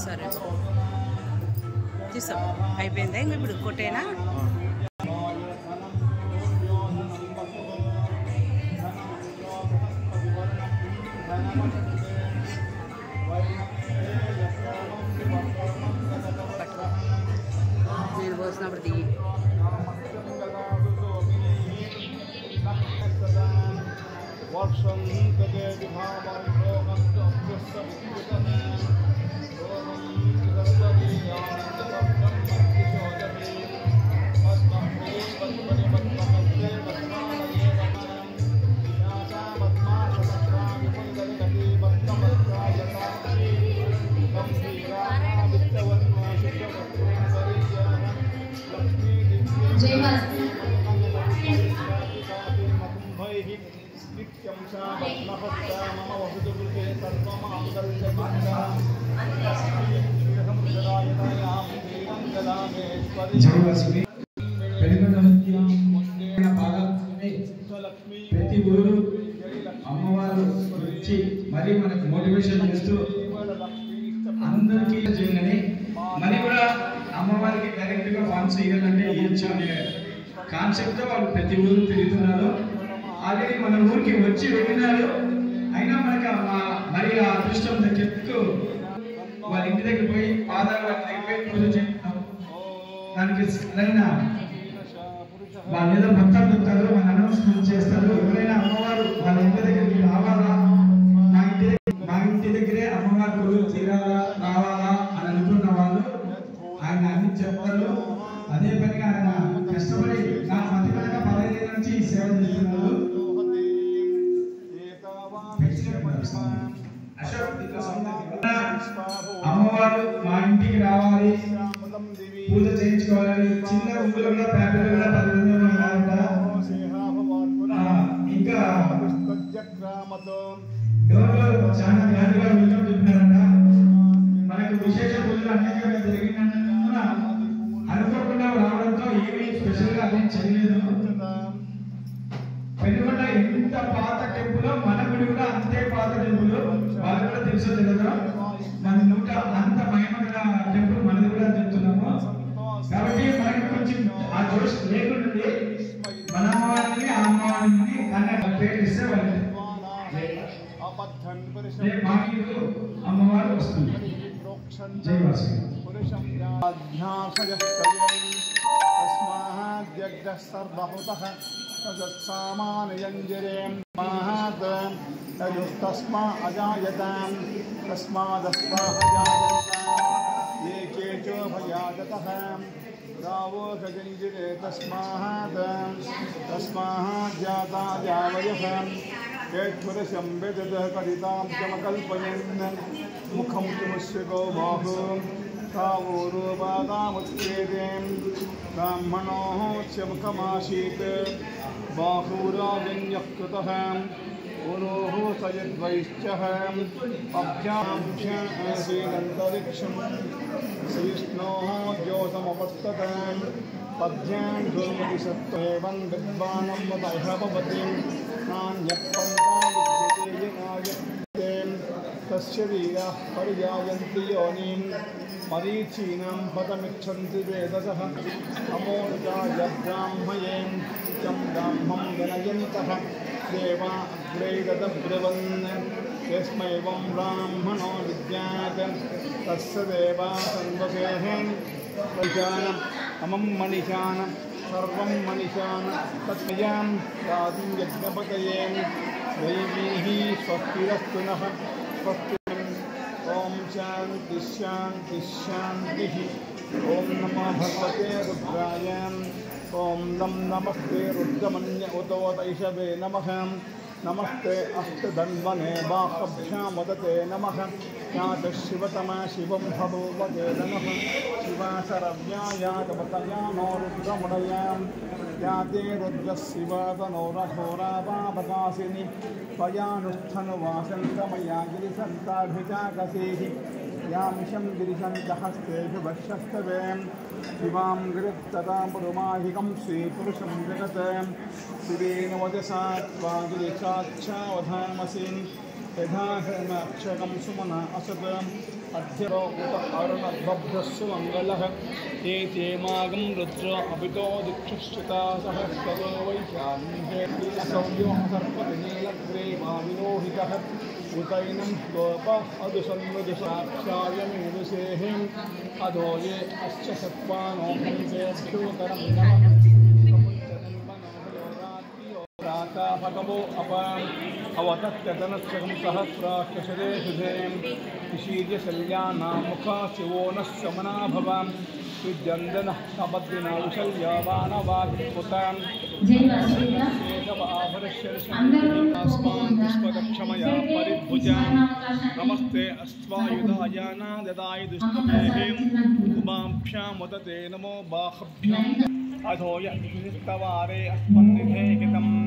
సరే తీసాం అయిపోయిందా ఇంక ఇప్పుడు కొట్టేనా నేను పోసినప్పుడు దిగి ప్రతి ఊరు అమ్మవారు వచ్చి మరి మనకు మోటివేషన్ చేస్తూ అందరికీ చేయాలని మరి కూడా అమ్మవారికి డైరెక్ట్ గా ఫండ్స్ ఇవ్వాలంటే ఇవ్వచ్చు అనే కాన్సెప్ట్ తో వాళ్ళు ప్రతి ఊరు తిరుగుతున్నారు. ఆల్రెడీ మన ఊరికి వచ్చి వెళ్ళినారు. అయినా మనకి మరి ఆ అదృష్టం చెప్తూ వాళ్ళ ఇంటి దగ్గర పోయి పాదాల దగ్గర పోయి పూజ చేస్తాం. దానికి సరైన వాళ్ళ మీద భక్తులు చెప్తారు, వాళ్ళ అనౌన్స్మెంట్ చేస్తారు. ఎవరైనా అమ్మవారు వాళ్ళ ఇంటి దగ్గరికి రావాలా, మా ఇంటి దగ్గరే అమ్మవారి పూజలు తీరాలా రావాలా అని అనుకున్న వాళ్ళు ఆయన అన్ని చెప్తారు. అదే పనిగా ఆయన కష్టపడి నా మధ్యపరంగా 15 ఏళ్ళ నుంచి సేవ చేస్తున్నారు. అమ్మవారు మా ఇంటికి రావాలి, పూజ చేయించుకోవాలి. చిన్న ఊళ్ళో కూడా పేపర్లు కూడా 10 ఇంకా ఎవరు చాలా గ్రాండ్గా వెళ్ళడం చెప్పినారంట. మనకు విశేష పూజలు అనేకంగా జరిగినందున అనుకోకుండా రావడంతో ఏమీ స్పెషల్ గా అదేం చేయలేదు. పెనుగొండ ఎంత పాత టెంపుల్, మన గుడి కూడా అంతే పాత టెంపుల్. వాళ్ళకి కూడా తెలుసో తెలియదు, మన నూట అంత మహిమ టెంపుల్ మనది కూడా చెప్తున్నాము. కాబట్టి మనకి కొంచెం ఆ జోష్ లేకుంటుంది. మన అమ్మవారిని ఆ అమ్మవారిని కన్నా పేరు ఇస్తే వాళ్ళు అమ్మవారు వస్తుంది. జై వాసు रावो गजंजिरे तस्मात् जाता जावयः केत्पुरुषं वेदतः करितां चमकल्पयन् मुखं तुमुष्यको बाहु तावोरोपादामुत्क्रेतें ब्राह्मणोः चमकमासीत् बाहुराजन्यः कृतः गुरोः सयद्वैश्चः अभ्याभ्यासीदन्तरिक्षं श्रीष्णोः ज्योतमवर्ततां पद्यां दुर्मति सत्त्वेवं विद्वानं वदैहवपतिं नान्यपन्थाविद्यते तस्य वीराः परिजायन्ति योनिं मरीचीनां पदमिच्छन्ति वेदसः अमोरुजाय ब्राह्मयें चं ब्राह्मं गणयन्तः देवा अग्रैरतब्रवन् यस्मै वं ब्राह्मणो विद्यात् तस्य देवा सन्वसेः वैशानम् अमं मनिशानं सर्वं मनिशानं तत्मयां दातुं यज्ञपतये दैवीः स्वस्तिरस्तु नः स्वस्ति ॐ शान्ति शान्ति शान्तिः ॐ नमो भगवते रुद्राय ॐ नमस्ते रुद्रमन्य उतोतैषवे नमः नमस्ते अष्टधन्वने बाह्भ्यां वदते नमः यातशिवतमा शिवं भवते नमः शिवाशरव्यायातवतया नो रुद्रमुदयां याते रुद्रशिवातनोरघोरावावकाशिनि त्वयानुष्ठनुवासन्तमया गिरिसन्ताभिजाकसेः यामिषं गिरिसन्तहस्तेषु वश्यस्तवें शिवां गिरिस्तदा पुरुमाहिकं श्रीपुरुषं जगत् शिवेन वचसा त्वा गिरिचाच्छावधामसि यथा शरणाक्षकं सुमना असत् अध्यरो उत अरुणबभ्रस्सु मङ्गलः ये चेमागं रुद्र अपितो दीक्षुश्चिता सहस्रो वैशान्ये असौर्यो सर्पति नीलग्रे वाविलोहितः उतैनं गोप अदुसन्नुदुसाक्षायमेदुसेहिम् अधो ये अश्च सत्त्वानो हंसेभ्योतरं नमः प्राता भगवो अपाम् अवतत्यतनश्चकं सहस्राक्षशरे शुभें विशीर्यशल्यानां मुखा शिवो नः शमना भवां विद्यन्दनः सपद्दिनौशल्यवानवाग्पुतां पुष्पदक्षमया परिभुजां नमस्ते अस्त्वायुधायाना ददायि दुष्टमेहिं उमाभ्यां वदते नमो बाह्भ्याम् अधो यस्तवारे अस्मन्निधे हितम्